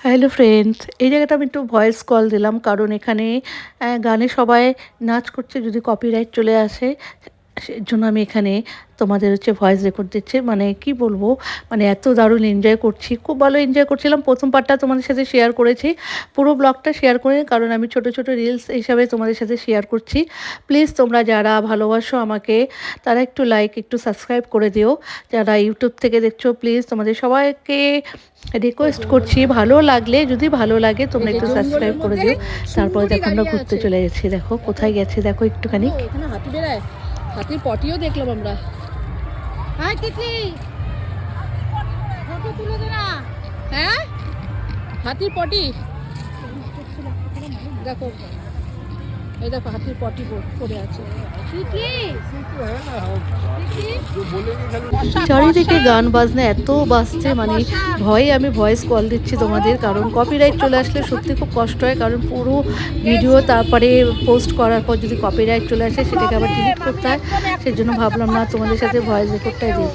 Hello friends, এই জায়গাটা আমি একটু ভয়েস কল দিলাম কারণ এখানে গানে সবাই নাচ করছে, যদি কপিরাইট চলে আসে সেজন্য আমি এখানে তোমাদের ভয়েস রেকর্ড দিচ্ছি। মানে কি বলবো, মানে এত দারুণ এনজয় করছি, খুব ভালো এনজয় করছিলাম। প্রথম পার্টটা তোমাদের সাথে শেয়ার করেছি, পুরো ব্লগটা শেয়ার করে কারণ আমি ছোট ছোট রিলস হিসাবে তোমাদের সাথে শেয়ার করছি। প্লিজ তোমরা যারা ভালোবাসো আমাকে তারা একটু লাইক, একটু সাবস্ক্রাইব করে দিও। যারা ইউটিউব থেকে দেখছো প্লিজ তোমাদের সবাইকে রিকোয়েস্ট করছি, ভালো লাগলে, যদি ভালো লাগে তোমরা একটু সাবস্ক্রাইব করে দিও। তারপরে দেখো আমরা ঘুরতে চলে গেছি, দেখো কোথায় গেছি দেখো একটুখানি। এখানে হাতি বেড়ায়, হাতির পটিও দেখলাম আমরা। হ্যাঁ তিতলি, ফটো তুলে দে না। হ্যাঁ হাতির পটি দেখো, এই দেখো হাতির পটি পড়ে আছে। চারিদিকে গান বাজনা এত বাজছে, মানে ভয়ে আমি ভয়েস কল দিচ্ছি তোমাদের, কারণ কপিরাইট চলে আসলে সত্যি খুব কষ্ট হয়। কারণ পুরো ভিডিও তারপরে পোস্ট করার পর যদি কপিরাইট চলে আসে সেটাকে আবার ডিলিট করতে হয়, সেজন্য ভাবলাম না তোমাদের সাথে ভয়েস রেকর্ডটাই দিই।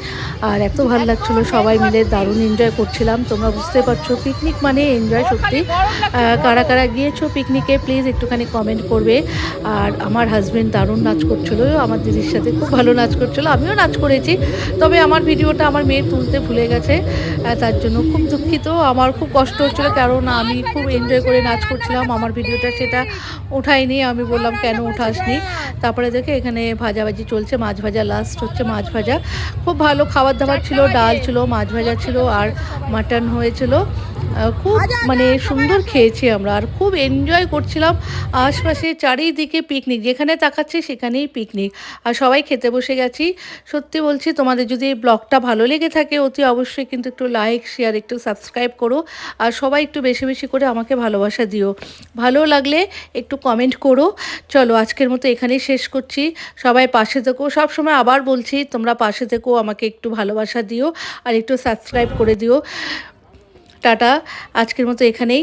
আর এত ভালো লাগছিলো, সবাই মিলে দারুণ এনজয় করছিলাম। তোমরা বুঝতে পারছো পিকনিক মানে এনজয় সত্যি। কারা কারা গিয়েছো পিকনিকে প্লিজ একটুখানি কমেন্ট করবে। আর আমার হাজব্যান্ড দারুণ নাচ করছিলো, আমার দিদির সাথে খুব ভালো নাচ করছিলো, আমিও নাচ করেছি। তবে আমার ভিডিওটা আমার মেয়ে তুলতে ভুলে গেছে, তার জন্য খুব দুঃখিত। আমার খুব কষ্ট হচ্ছিলো কারণ আমি খুব এনজয় করে নাচ করছিলাম, আমার ভিডিওটা সেটা উঠাইনি। আমি বললাম কেন উঠাসনি। তারপরে দেখে এখানে ভাজাভাজি চলছে, মাছ ভাজা লাস্ট হচ্ছে, মাছ ভাজা খুব ভালো খাবার দাবার ছিল, ডাল ছিল, মাছ ভাজা ছিল আর মাটন হয়েছিল। খুব মানে সুন্দর খেয়েছি আমরা, আর খুব এনজয় করছিলাম। আশপাশে চারিদিকে পিকনিক, যেখানে তাকাচ্ছি সেখানেই পিকনিক, আর সবাই খেতে বসে গেছি। সত্যি বলছি, তোমাদের যদি এই ব্লগটা ভালো লেগে থাকে অতি অবশ্যই কিন্তু একটু লাইক, শেয়ার, একটু সাবস্ক্রাইব করো। আর সবাই একটু বেশি বেশি করে আমাকে ভালোবাসা দিও, ভালো লাগলে একটু কমেন্ট করো। চলো আজকের মতো এখানেই শেষ করছি। সবাই পাশে থেকো, সবসময় আবার বলছি তোমরা পাশে থেকো, আমাকে একটু ভালোবাসা দিও আর একটু সাবস্ক্রাইব করে দিও। টাটা, আজকের মতো এখানেই।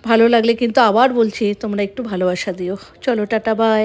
ভালো লাগলে কিন্তু আবার বলছি তোমরা একটু ভালোবাসা দিও। চলো টাটা, বাই।